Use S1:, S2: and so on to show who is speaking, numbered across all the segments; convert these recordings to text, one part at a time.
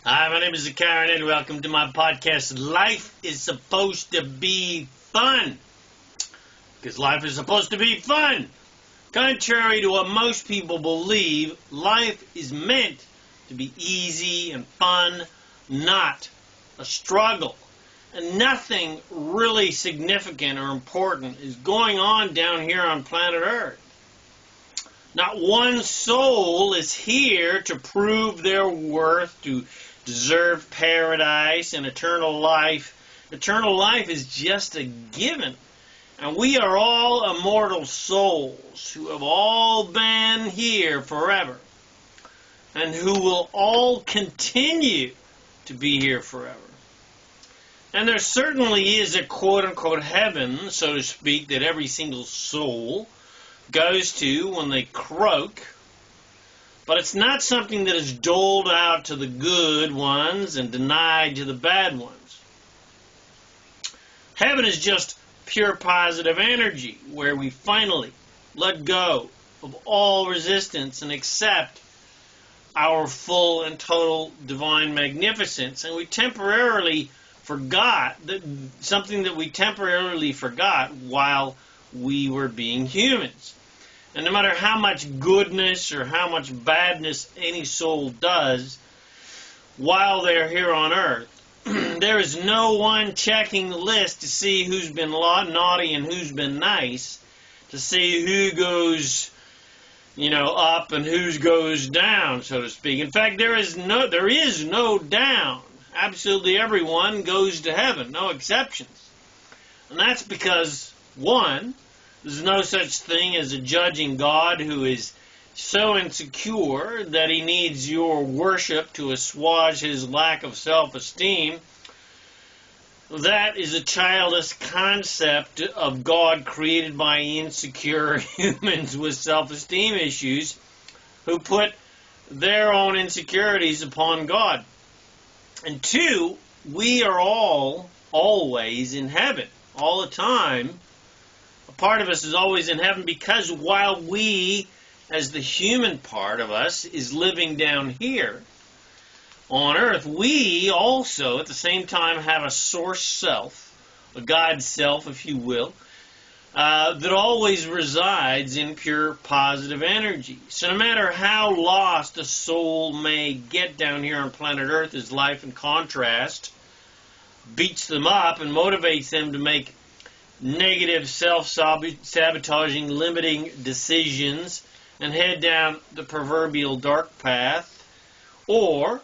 S1: Hi, my name is ZaKaiRan and welcome to my podcast. Life is supposed to be fun. Because life is supposed to be fun. Contrary to what most people believe, life is meant to be easy and fun, not a struggle. And nothing really significant or important is going on down here on planet Earth. Not one soul is here to prove their worth, to deserve paradise and eternal life. Eternal life is just a given. And we are all immortal souls who have all been here forever and who will all continue to be here forever. And there certainly is a quote-unquote heaven, so to speak, that every single soul goes to when they croak. But it's not something that is doled out to the good ones and denied to the bad ones. Heaven is just pure positive energy where we finally let go of all resistance and accept our full and total divine magnificence. And we temporarily forgot something that we temporarily forgot while we were being humans. And no matter how much goodness or how much badness any soul does while they're here on earth, there is no one checking the list to see who's been naughty and who's been nice, to see who goes, up and who goes down, so to speak. In fact, there is no down. Absolutely everyone goes to heaven, no exceptions. And that's because, one, there's no such thing as a judging God who is so insecure that he needs your worship to assuage his lack of self-esteem. That is a childish concept of God created by insecure humans with self-esteem issues who put their own insecurities upon God. And two, we are all always in heaven, all the time. A part of us is always in heaven because while we, as the human part of us, is living down here on earth, we also at the same time have a source self, a God self, if you will, that always resides in pure positive energy. So no matter how lost a soul may get down here on planet Earth as life in contrast beats them up and motivates them to make negative, self-sabotaging, limiting decisions and head down the proverbial dark path, or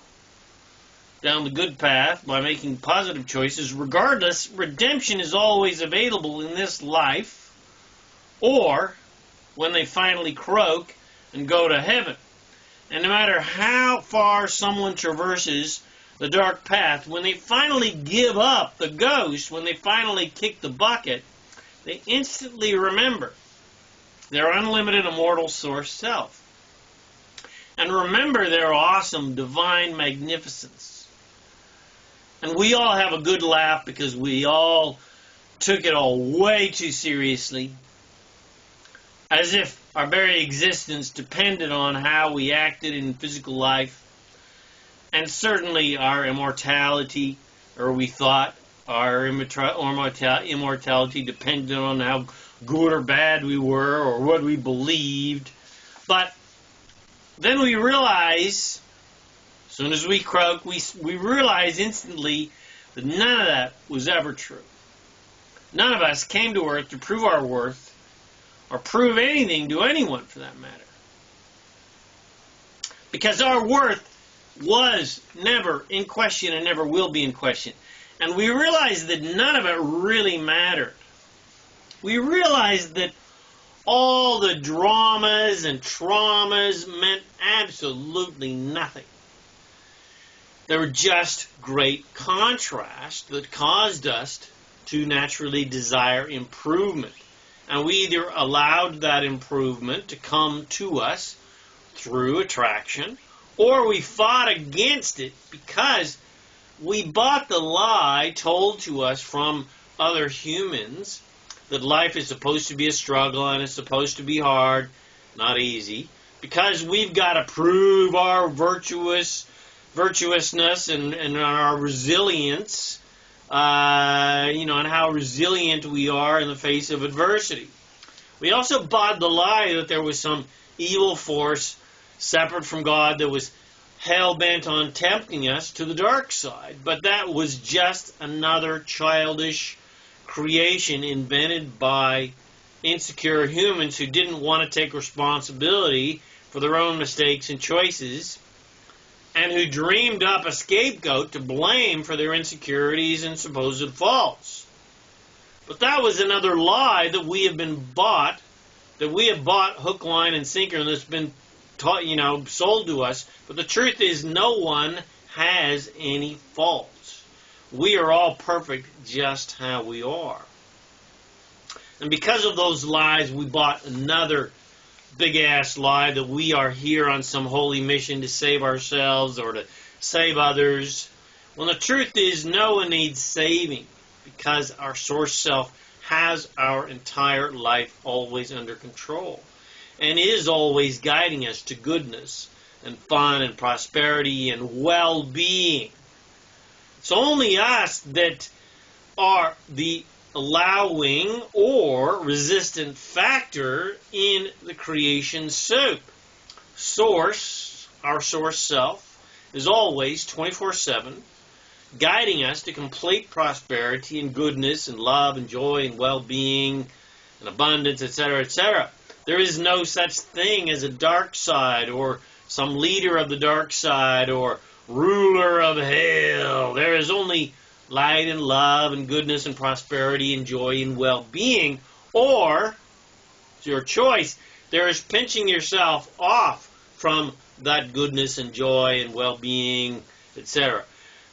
S1: down the good path by making positive choices. Regardless, redemption is always available in this life, or when they finally croak and go to heaven. And no matter how far someone traverses the dark path, when they finally give up the ghost, when they finally kick the bucket, they instantly remember their unlimited immortal source self. And remember their awesome divine magnificence. And we all have a good laugh because we all took it all way too seriously, as if our very existence depended on how we acted in physical life. And certainly our immortality, or we thought our immortality depended on how good or bad we were or what we believed. But then we realize, as soon as we croak, we realize instantly that none of that was ever true. None of us came to earth to prove our worth or prove anything to anyone for that matter. Because our worth was never in question and never will be in question. And we realized that none of it really mattered. We realized that all the dramas and traumas meant absolutely nothing. They were just great contrast that caused us to naturally desire improvement. And we either allowed that improvement to come to us through attraction, or we fought against it because we bought the lie told to us from other humans that life is supposed to be a struggle and it's supposed to be hard, not easy, because we've got to prove our virtuous virtuousness and our resilience, and how resilient we are in the face of adversity. We also bought the lie that there was some evil force separate from God that was hell-bent on tempting us to the dark side. But that was just another childish creation invented by insecure humans who didn't want to take responsibility for their own mistakes and choices, and who dreamed up a scapegoat to blame for their insecurities and supposed faults. But that was another lie that we have bought hook, line, and sinker, and that's been taught, sold to us. But the truth is, no one has any faults. We are all perfect just how we are. And because of those lies, we bought another big-ass lie that we are here on some holy mission to save ourselves or to save others. Well, the truth is, no one needs saving because our source self has our entire life always under control and is always guiding us to goodness and fun and prosperity and well-being. It's only us that are the allowing or resistant factor in the creation soup. Our source self, is always 24/7, guiding us to complete prosperity and goodness and love and joy and well-being and abundance, etc., etc. There is no such thing as a dark side or some leader of the dark side or ruler of hell. There is only light and love and goodness and prosperity and joy and well-being, or, it's your choice, there is pinching yourself off from that goodness and joy and well-being, etc.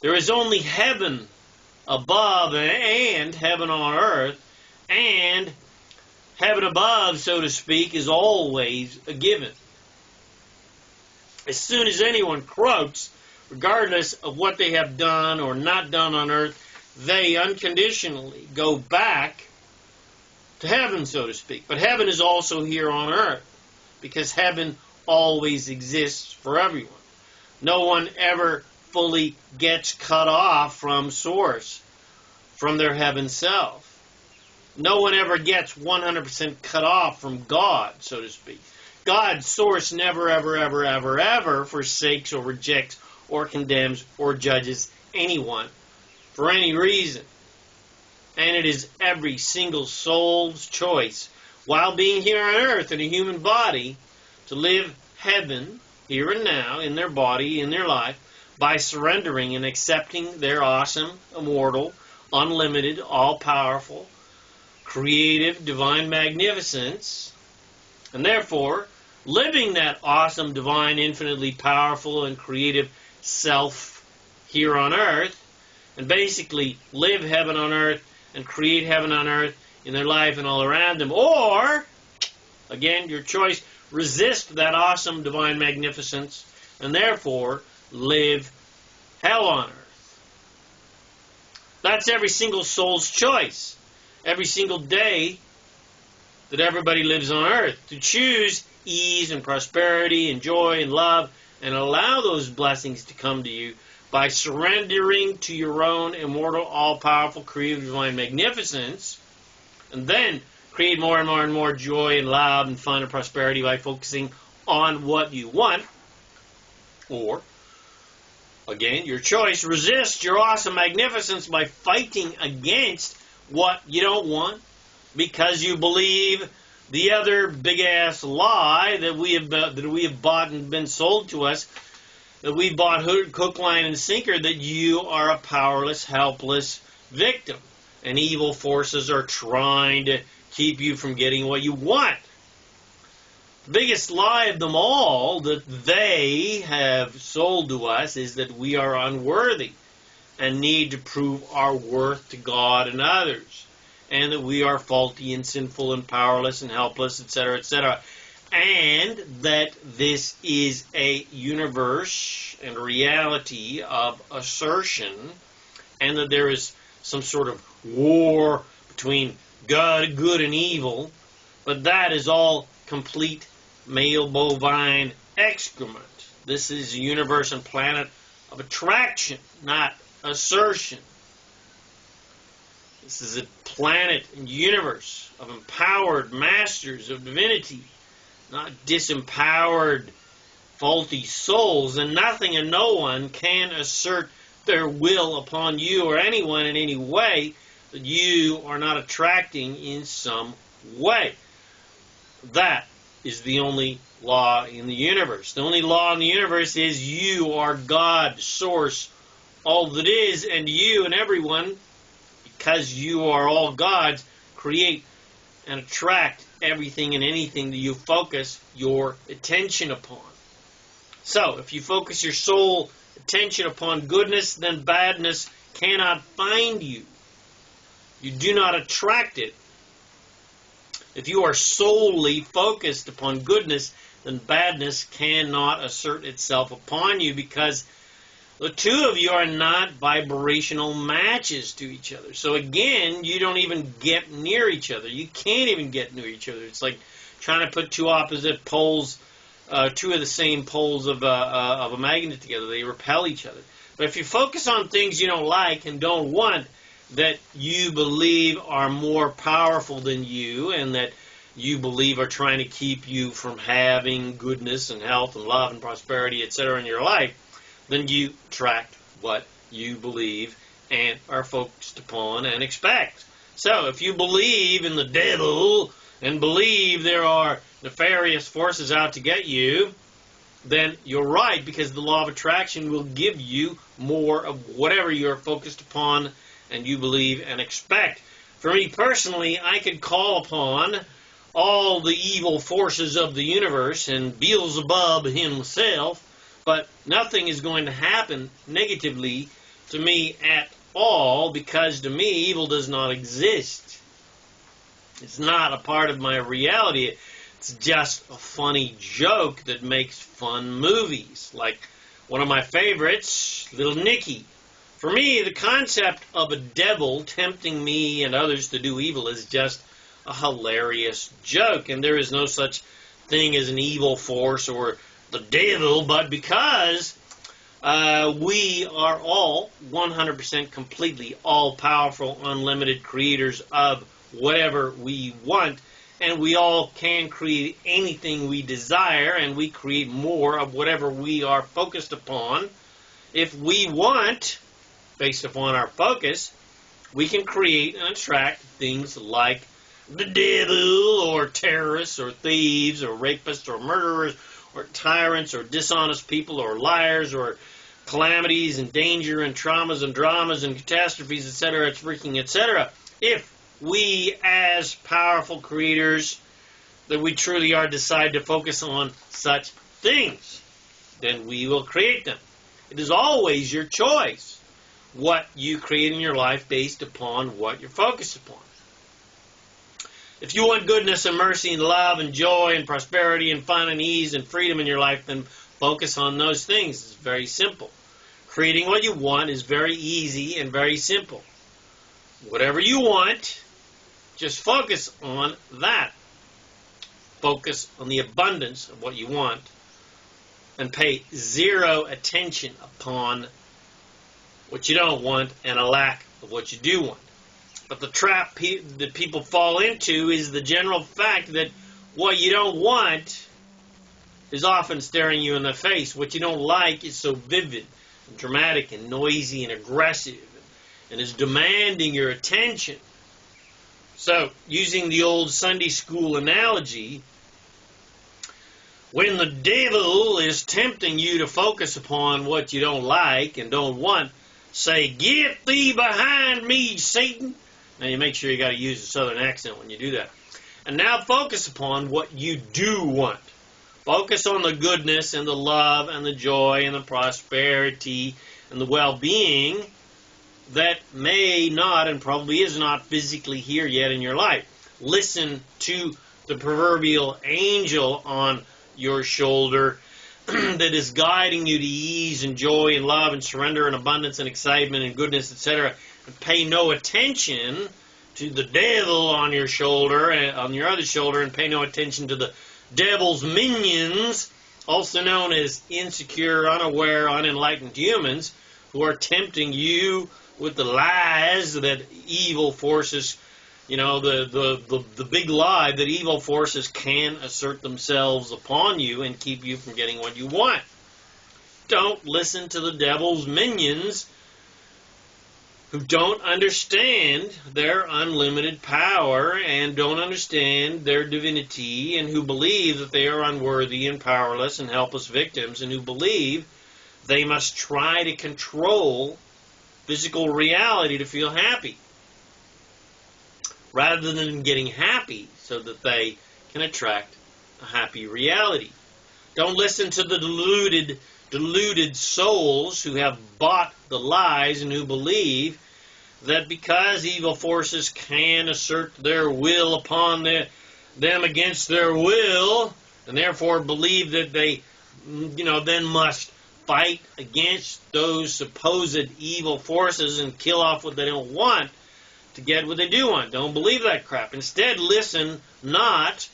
S1: There is only heaven above and heaven on earth, and heaven above, so to speak, is always a given. As soon as anyone croaks, regardless of what they have done or not done on earth, they unconditionally go back to heaven, so to speak. But heaven is also here on earth, because heaven always exists for everyone. No one ever fully gets cut off from source, from their heaven self. No one ever gets 100% cut off from God, so to speak. God's source never, ever, ever, ever, ever forsakes or rejects or condemns or judges anyone for any reason. And it is every single soul's choice, while being here on earth in a human body, to live heaven here and now in their body, in their life, by surrendering and accepting their awesome, immortal, unlimited, all-powerful, creative, divine magnificence, and therefore living that awesome, divine, infinitely powerful, and creative self here on earth, and basically live heaven on earth and create heaven on earth in their life and all around them. Or, again, your choice, resist that awesome divine magnificence and therefore live hell on earth. That's every single soul's choice. Every single day that everybody lives on earth, to choose ease and prosperity and joy and love, and allow those blessings to come to you by surrendering to your own immortal, all-powerful, creative, divine magnificence, and then create more and more and more joy and love and fun and prosperity by focusing on what you want. Or, again, your choice, resist your awesome magnificence by fighting against what you don't want because you believe the other big-ass lie that we have bought and been sold to us, that we bought hook, line, and sinker, that you are a powerless, helpless victim, and evil forces are trying to keep you from getting what you want. The biggest lie of them all that they have sold to us is that we are unworthy and need to prove our worth to God and others, and that we are faulty and sinful and powerless and helpless, etc., etc., and that this is a universe and reality of assertion, and that there is some sort of war between good and evil, but that is all complete male bovine excrement. This is a universe and planet of attraction, not assertion. This is a planet and universe of empowered masters of divinity, not disempowered, faulty souls, and nothing and no one can assert their will upon you or anyone in any way that you are not attracting in some way. That is the only law in the universe. The only law in the universe is you are God, source, all that is, and you and everyone, because you are all gods, create and attract everything and anything that you focus your attention upon. So, if you focus your sole attention upon goodness, then badness cannot find you. You do not attract it. If you are solely focused upon goodness, then badness cannot assert itself upon you, because the two of you are not vibrational matches to each other. So again, you don't even get near each other. You can't even get near each other. It's like trying to put two opposite poles, two of the same poles of a magnet together. They repel each other. But if you focus on things you don't like and don't want, that you believe are more powerful than you, and that you believe are trying to keep you from having goodness and health and love and prosperity, etc. in your life, then you attract what you believe and are focused upon and expect. So if you believe in the devil and believe there are nefarious forces out to get you, then you're right, because the law of attraction will give you more of whatever you're focused upon and you believe and expect. For me personally, I could call upon all the evil forces of the universe and Beelzebub himself, but nothing is going to happen negatively to me at all, because to me evil does not exist. It's not a part of my reality. It's just a funny joke that makes fun movies. Like one of my favorites, Little Nicky. For me, the concept of a devil tempting me and others to do evil is just a hilarious joke, and there is no such thing as an evil force or the devil, but because we are all 100% completely all-powerful, unlimited creators of whatever we want, and we all can create anything we desire, and we create more of whatever we are focused upon. If we want, based upon our focus, we can create and attract things like the devil, or terrorists, or thieves, or rapists, or murderers, or tyrants, or dishonest people, or liars, or calamities, and danger, and traumas, and dramas, and catastrophes, etc., etc. If we, as powerful creators that we truly are, decide to focus on such things, then we will create them. It is always your choice what you create in your life based upon what you're focused upon. If you want goodness and mercy and love and joy and prosperity and fun and ease and freedom in your life, then focus on those things. It's very simple. Creating what you want is very easy and very simple. Whatever you want, just focus on that. Focus on the abundance of what you want and pay zero attention upon what you don't want and a lack of what you do want. But the trap that people fall into is the general fact that what you don't want is often staring you in the face. What you don't like is so vivid and dramatic and noisy and aggressive and is demanding your attention. So, using the old Sunday school analogy, when the devil is tempting you to focus upon what you don't like and don't want, say, "Get thee behind me, Satan." Now you make sure you got to use a southern accent when you do that. And now focus upon what you do want. Focus on the goodness and the love and the joy and the prosperity and the well-being that may not and probably is not physically here yet in your life. Listen to the proverbial angel on your shoulder that is guiding you to ease and joy and love and surrender and abundance and excitement and goodness, etc. And pay no attention to the devil on your shoulder and on your other shoulder, and pay no attention to the devil's minions, also known as insecure, unaware, unenlightened humans who are tempting you with the lies that evil forces, the big lie that evil forces can assert themselves upon you and keep you from getting what you want. Don't listen to the devil's minions who don't understand their unlimited power and don't understand their divinity, and who believe that they are unworthy and powerless and helpless victims, and who believe they must try to control physical reality to feel happy, rather than getting happy so that they can attract a happy reality. Don't listen to the deluded souls who have bought the lies and who believe that because evil forces can assert their will upon them against their will, and therefore believe that they, then must fight against those supposed evil forces and kill off what they don't want to get what they do want. Don't believe that crap. Instead, listen not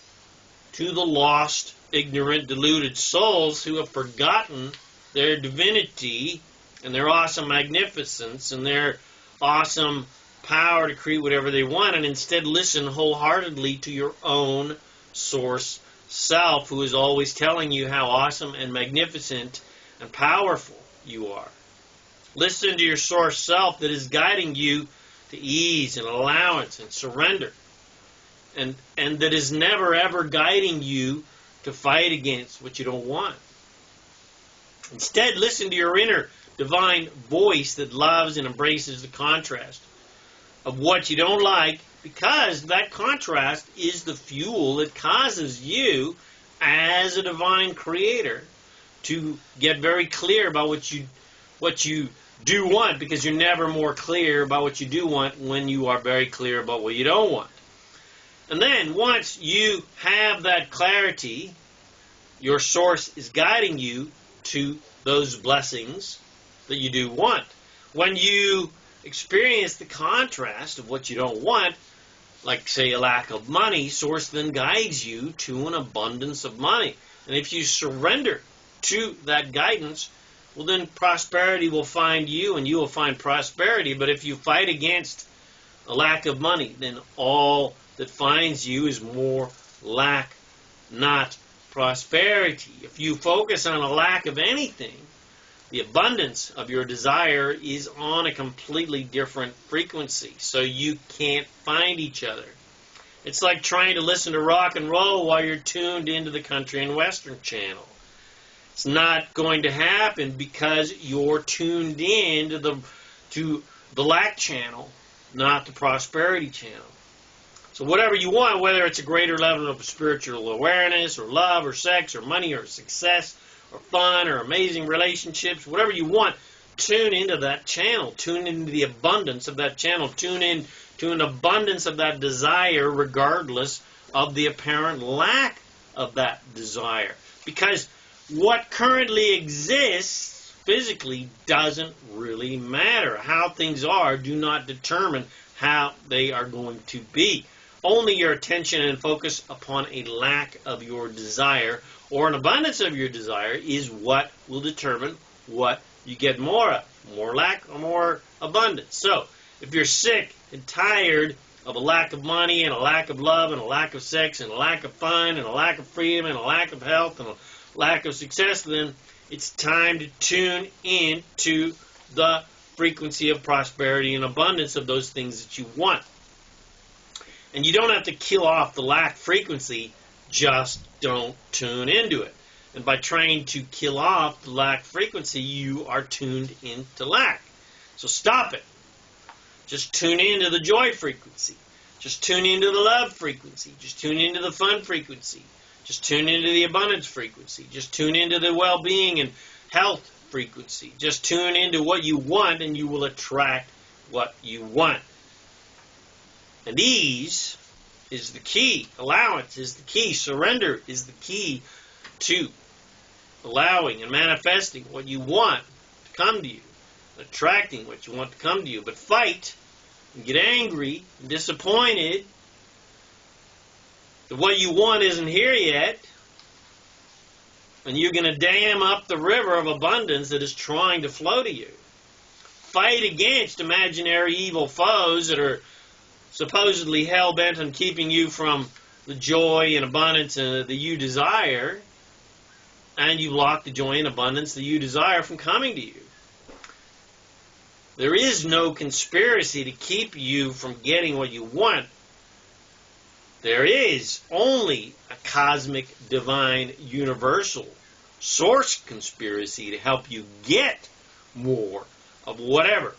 S1: to the lost, ignorant, deluded souls who have forgotten their divinity and their awesome magnificence and their awesome power to create whatever they want, and instead listen wholeheartedly to your own source self, who is always telling you how awesome and magnificent and powerful you are. Listen to your source self that is guiding you to ease and allowance and surrender, and that is never ever guiding you to fight against what you don't want. Instead, listen to your inner divine voice that loves and embraces the contrast of what you don't like, because that contrast is the fuel that causes you as a divine creator to get very clear about what you do want, because you're never more clear about what you do want when you are very clear about what you don't want. And then once you have that clarity, your source is guiding you to those blessings that you do want. When you experience the contrast of what you don't want, like say a lack of money, source then guides you to an abundance of money. And if you surrender to that guidance, well, then prosperity will find you and you will find prosperity. But if you fight against a lack of money, then all that finds you is more lack, not prosperity. If you focus on a lack of anything, the abundance of your desire is on a completely different frequency, so you can't find each other. It's like trying to listen to rock and roll while you're tuned into the country and western channel. It's not going to happen because you're tuned in to the lack channel, not the prosperity channel. So whatever you want, whether it's a greater level of spiritual awareness or love or sex or money or success or fun or amazing relationships, whatever you want, tune into that channel. Tune into the abundance of that channel. Tune in to an abundance of that desire regardless of the apparent lack of that desire. Because what currently exists physically doesn't really matter. How things are do not determine how they are going to be. Only your attention and focus upon a lack of your desire or an abundance of your desire is what will determine what you get more of. More lack or more abundance. So, if you're sick and tired of a lack of money and a lack of love and a lack of sex and a lack of fun and a lack of freedom and a lack of health and a lack of success, then it's time to tune in to the frequency of prosperity and abundance of those things that you want. And you don't have to kill off the lack frequency, just don't tune into it. And by trying to kill off the lack frequency, you are tuned into lack. So stop it. Just tune into the joy frequency. Just tune into the love frequency. Just tune into the fun frequency. Just tune into the abundance frequency. Just tune into the well-being and health frequency. Just tune into what you want and you will attract what you want. And ease is the key. Allowance is the key. Surrender is the key to allowing and manifesting what you want to come to you. Attracting what you want to come to you. But fight and get angry and disappointed that what you want isn't here yet, And you're going to dam up the river of abundance that is trying to flow to you. Fight against imaginary evil foes that are supposedly hell-bent on keeping you from the joy and abundance that you desire, and you block the joy and abundance that you desire from coming to you. There is no conspiracy to keep you from getting what you want. There is only a cosmic, divine, universal source conspiracy to help you get more of whatever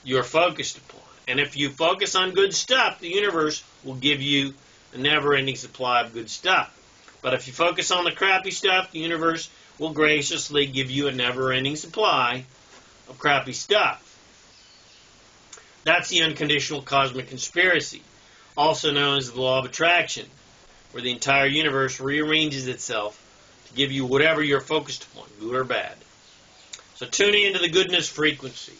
S1: you're focused upon. And if you focus on good stuff, the universe will give you a never-ending supply of good stuff. But if you focus on the crappy stuff, the universe will graciously give you a never-ending supply of crappy stuff. That's the unconditional cosmic conspiracy, also known as the law of attraction, where the entire universe rearranges itself to give you whatever you're focused upon, good or bad. So tune into the goodness frequency,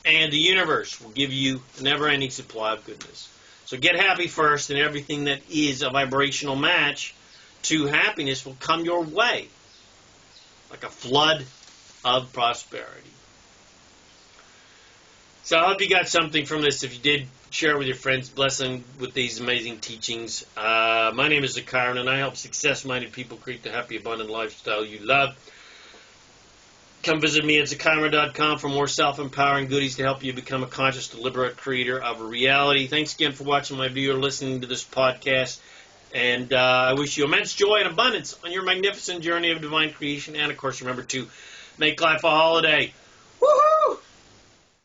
S1: and the universe will give you a never-ending supply of goodness. So get happy first, and everything that is a vibrational match to happiness will come your way like a flood of prosperity. So I hope you got something from this. If you did, share it with your friends. Bless them with these amazing teachings. My name is ZaKaiRan, and I help success-minded people create the happy, abundant lifestyle you love. Come visit me at ZaKaiRan.com for more self-empowering goodies to help you become a conscious, deliberate creator of a reality. Thanks again for watching my video or listening to this podcast. And I wish you immense joy and abundance on your magnificent journey of divine creation. And, of course, remember to make life a holiday. Woohoo!